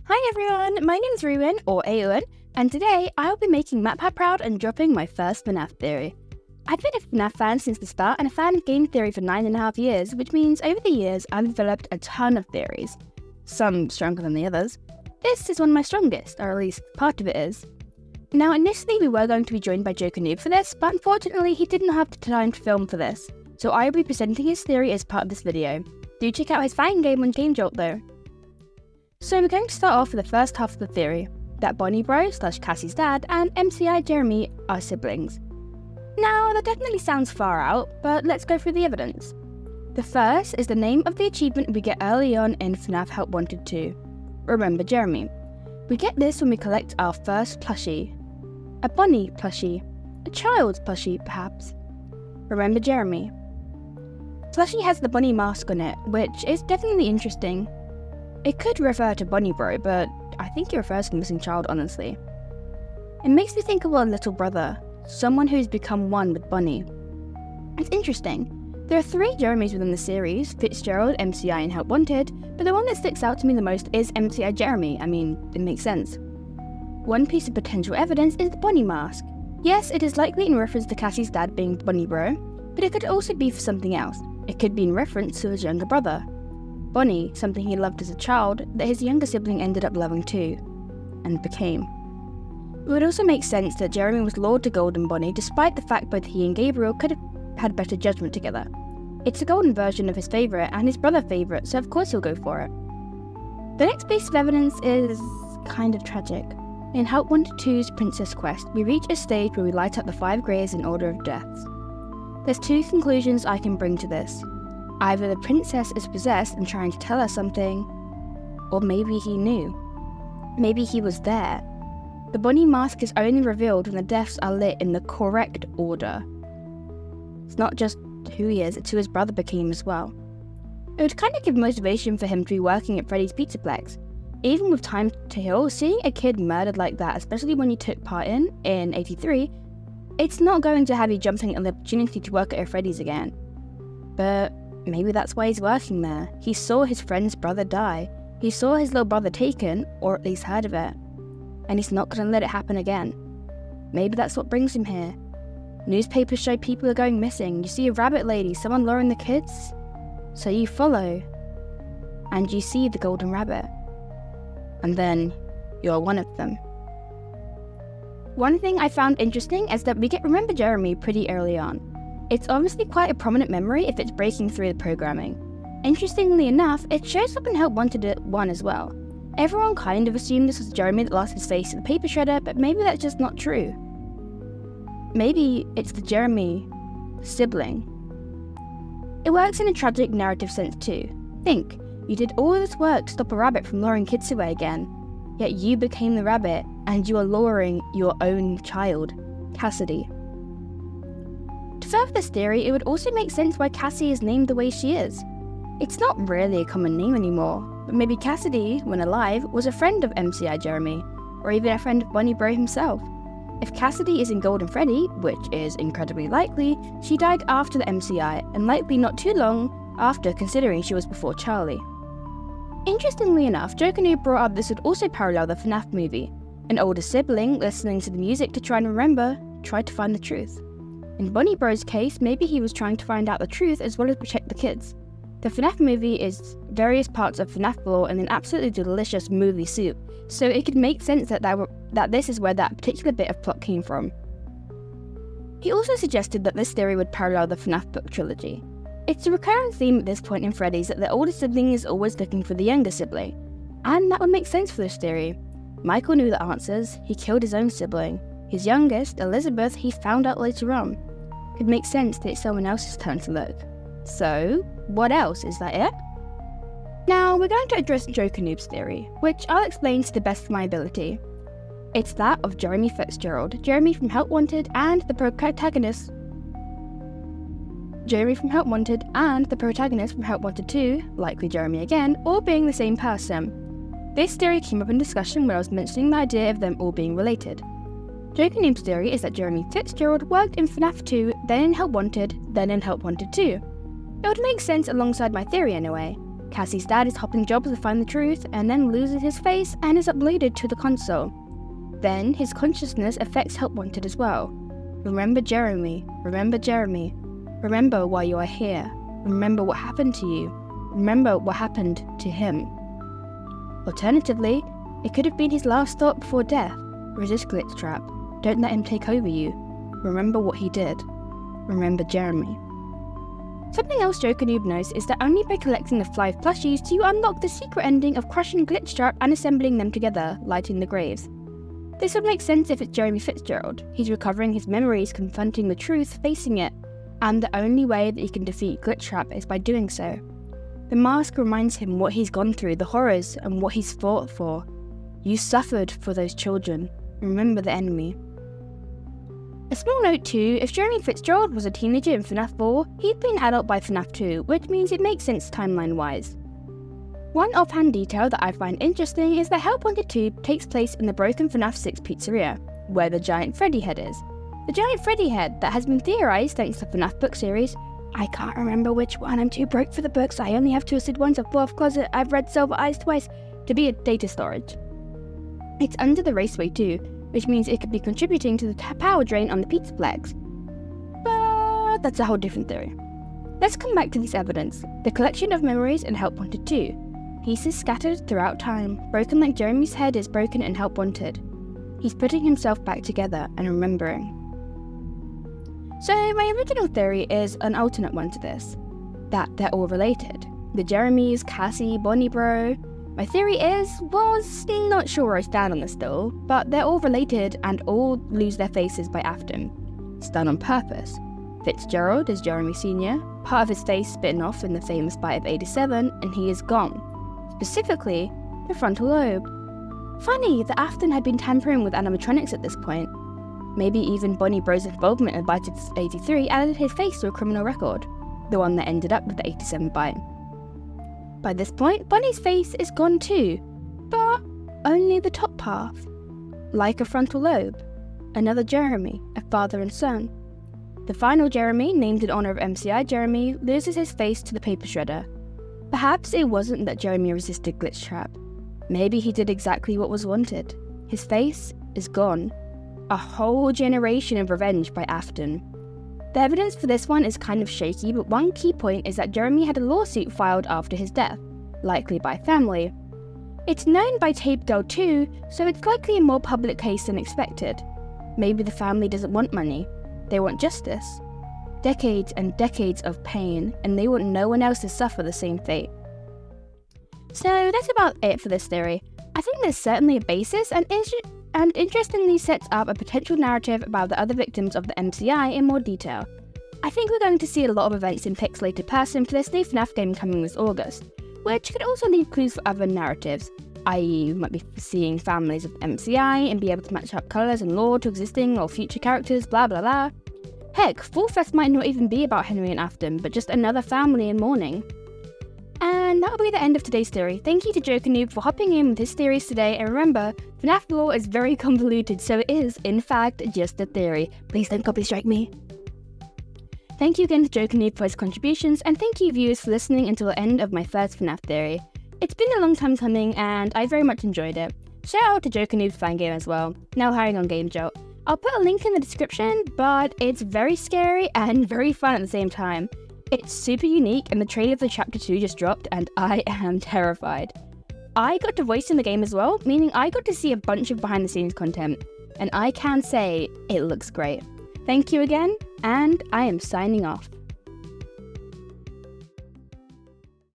Hi everyone, my name's Ruin, or Aowen, and today I'll be making MapPad proud and dropping my first FNAF theory. I've been a FNAF fan since the start and a fan of game theory for 9.5 years, which means over the years I've developed a ton of theories. Some stronger than the others. This is one of my strongest, or at least part of it is. Now initially we were going to be joined by JokerNoob for this, but unfortunately he didn't have the time to film for this, so I will be presenting his theory as part of this video. Do check out his fan game on GameJolt though. So we're going to start off with the first half of the theory, that Bonnie Bro / Cassie's dad and MCI Jeremy are siblings. Now that definitely sounds far out, but let's go through the evidence. The first is the name of the achievement we get early on in FNAF Help Wanted 2. Remember Jeremy. We get this when we collect our first plushie. A Bonnie plushie. A child's plushie, perhaps. Remember Jeremy. Plushie has the Bonnie mask on it, which is definitely interesting. It could refer to Bonnie Bro, but I think it refers to the missing child, honestly. It makes me think of a little brother, someone who's become one with Bonnie. It's interesting. There are 3 Jeremys within the series, Fitzgerald, MCI, and Help Wanted, but the one that sticks out to me the most is MCI Jeremy. I mean, it makes sense. One piece of potential evidence is the Bonnie mask. Yes, it is likely in reference to Cassie's dad being Bonnie Bro, but it could also be for something else. It could be in reference to his younger brother. Bonnie, something he loved as a child, that his younger sibling ended up loving too, and became. It would also make sense that Jeremy was lured to Golden Bonnie despite the fact both he and Gabriel could have had better judgment together. It's a golden version of his favourite and his brother's favourite, so of course he'll go for it. The next piece of evidence is kind of tragic. In Help Wanted 2's Princess Quest, we reach a stage where we light up the 5 graves in order of deaths. There's 2 conclusions I can bring to this. Either the princess is possessed and trying to tell us something, or maybe he knew. Maybe he was there. The Bonnie mask is only revealed when the deaths are lit in the correct order. It's not just who he is, it's who his brother became as well. It would kind of give motivation for him to be working at Freddy's Pizzaplex. Even with Time to Heal, seeing a kid murdered like that, especially when you took part in 83, it's not going to have you jumping at the opportunity to work at a Freddy's again. But maybe that's why he's working there. He saw his friend's brother die. He saw his little brother taken, or at least heard of it. And he's not going to let it happen again. Maybe that's what brings him here. Newspapers show people are going missing. You see a rabbit lady, someone luring the kids. So you follow. And you see the golden rabbit. And then you're one of them. One thing I found interesting is that we get Remember Jeremy pretty early on. It's obviously quite a prominent memory if it's breaking through the programming. Interestingly enough, it shows up in Help Wanted 1 as well. Everyone kind of assumed this was Jeremy that lost his face to the paper shredder, but maybe that's just not true. Maybe it's the Jeremy sibling. It works in a tragic narrative sense too. Think, you did all this work to stop a rabbit from luring kids away again, yet you became the rabbit and you are luring your own child, Cassidy. To further this theory, it would also make sense why Cassie is named the way she is. It's not really a common name anymore, but maybe Cassidy, when alive, was a friend of MCI Jeremy, or even a friend of Bonnie Bro himself. If Cassidy is in Golden Freddy, which is incredibly likely, she died after the MCI, and likely not too long after considering she was before Charlie. Interestingly enough, JokerNoob brought up this would also parallel the FNAF movie. An older sibling, listening to the music to try and remember, tried to find the truth. In Bonnie Bro's case, maybe he was trying to find out the truth as well as protect the kids. The FNAF movie is various parts of FNAF lore in an absolutely delicious movie soup, so it could make sense that this is where that particular bit of plot came from. He also suggested that this theory would parallel the FNAF book trilogy. It's a recurring theme at this point in Freddy's that the older sibling is always looking for the younger sibling, and that would make sense for this theory. Michael knew the answers, he killed his own sibling. His youngest, Elizabeth, he found out later on. Could make sense that it's someone else's turn to look. So, what else? Is that it? Now, we're going to address JokerNoob's theory, which I'll explain to the best of my ability. It's that of Jeremy Fitzgerald, Jeremy from Help Wanted and the protagonist from Help Wanted 2, likely Jeremy again, all being the same person. This theory came up in discussion when I was mentioning the idea of them all being related. JokerNoob's theory is that Jeremy Fitzgerald worked in FNAF 2, then in Help Wanted, then in Help Wanted 2. It would make sense alongside my theory anyway. Cassie's dad is hopping jobs to find the truth and then loses his face and is uploaded to the console. Then his consciousness affects Help Wanted as well. Remember Jeremy, remember Jeremy. Remember why you are here. Remember what happened to you. Remember what happened to him. Alternatively, it could have been his last thought before death. Resist glitch trap. Don't let him take over you. Remember what he did. Remember Jeremy. Something else JokerNoob knows is that only by collecting the 5 plushies do you unlock the secret ending of crushing glitch trap and assembling them together, lighting the graves. This would make sense if it's Jeremy Fitzgerald. He's recovering his memories, confronting the truth, facing it, and the only way that he can defeat glitch trap is by doing so. The mask reminds him what he's gone through, the horrors, and what he's fought for. You suffered for those children. Remember the enemy. A small note too, if Jeremy Fitzgerald was a teenager in FNAF 4, he'd be an adult by FNAF 2, which means it makes sense timeline-wise. One offhand detail that I find interesting is that Help Wanted 2 takes place in the broken FNAF 6 pizzeria, where the giant Freddy head is. The giant Freddy head that has been theorised thanks to FNAF book series. I can't remember which one, I'm too broke for the books, I only have Twisted Ones, a fourth closet, I've read Silver Eyes twice, to be a data storage. It's under the raceway too, which means it could be contributing to the power drain on the Pizzaplex. But that's a whole different theory. Let's come back to this evidence, the collection of memories in Help Wanted 2. Pieces scattered throughout time, broken like Jeremy's head is broken in Help Wanted. He's putting himself back together and remembering. So my original theory is an alternate one to this, that they're all related. The Jeremys, Cassie, Bonnie Bro. My theory was still not sure where I stand on this still, but they're all related and all lose their faces by Afton. It's done on purpose. Fitzgerald is Jeremy Sr., part of his face bitten off in the famous bite of 87, and he is gone. Specifically, the frontal lobe. Funny that Afton had been tampering with animatronics at this point. Maybe even Bonnie Bro's involvement in the bite of 83 added his face to a criminal record, the one that ended up with the 87 bite. By this point, Bonnie's face is gone too, but only the top half. Like a frontal lobe. Another Jeremy, a father and son. The final Jeremy, named in honour of MCI Jeremy, loses his face to the paper shredder. Perhaps it wasn't that Jeremy resisted glitch trap. Maybe he did exactly what was wanted. His face is gone. A whole generation of revenge by Afton. The evidence for this one is kind of shaky, but one key point is that Jeremy had a lawsuit filed after his death, likely by family. It's known by Tape Girl too, so it's likely a more public case than expected. Maybe the family doesn't want money, they want justice. Decades and decades of pain, and they want no one else to suffer the same fate. So that's about it for this theory. I think there's certainly a basis and interestingly sets up a potential narrative about the other victims of the MCI in more detail. I think we're going to see a lot of events in pixelated person for this new FNAF game coming this August, which could also leave clues for other narratives, i.e. we might be seeing families of MCI and be able to match up colours and lore to existing or future characters, blah blah blah. Heck, Fall Fest might not even be about Henry and Afton, but just another family in mourning. And that'll be the end of today's theory. Thank you to JokerNoob for hopping in with his theories today, and remember, FNAF lore is very convoluted, so it is, in fact, just a theory. Please don't copy strike me. Thank you again to JokerNoob for his contributions, and thank you viewers for listening until the end of my first FNAF theory. It's been a long time coming, and I very much enjoyed it. Shout out to JokerNoob's fan game as well, now hiring on Game Jolt. I'll put a link in the description, but it's very scary and very fun at the same time. It's super unique, and the trailer for Chapter 2 just dropped, and I am terrified. I got to voice in the game as well, meaning I got to see a bunch of behind the scenes content, and I can say it looks great. Thank you again, and I am signing off.